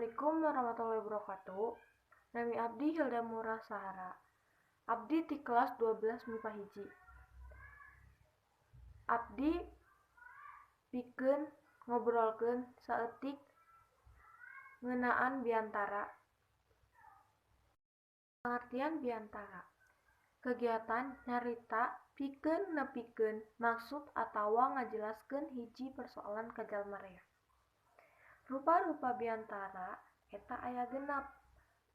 Assalamualaikum warahmatullahi wabarakatuh. Nami abdi Hilda Murah Sahara. Abdi di kelas 12 MIPA hiji. Abdi pikeun ngobrolkeun saeutik ngeunaan biantara. Pengertian biantara. Kegiatan nyarita pikeun nepikeun maksud atawa ngajelaskeun hiji persoalan ka jalma rea. Rupa-rupa biantara eta aya genep.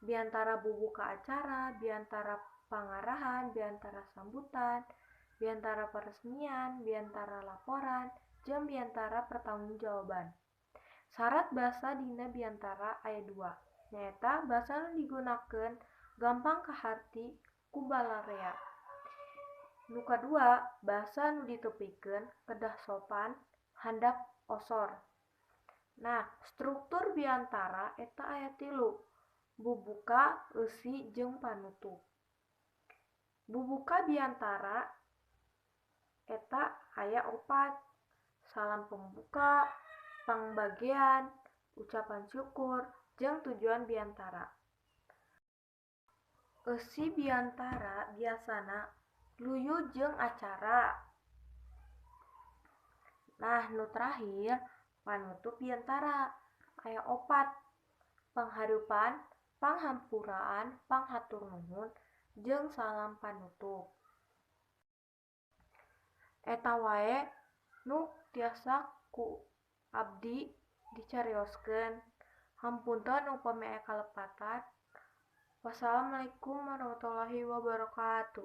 Biantara bubuka acara, biantara pangarahan, biantara sambutan, biantara peresmian, biantara laporan, jeung biantara pertanggungjawaban. Syarat basa dina biantara aya 2, nyaeta basa nu digunakeun gampang kaharti ku balarea. Nu kadua, basa nu ditepikeun kedah sopan, handap osor. Nah, struktur biantara eta aya 3, bubuka, eusi, jeung panutup. Bubuka biantara eta aya 4, salam pembuka, pangbagean, ucapan syukur, jeung tujuan biantara. Eusi biantara biasana luyu jeung acara. Nah, nu terakhir, panutup biantara aya 4, panghareupan, panghampuraan, panghatur nuhun, jeung salam panutup. Eta wae nu tiasa ku abdi dicarioskeun. Hampunten upami aya kalepatan. Wassalamualaikum warahmatullahi wabarakatuh.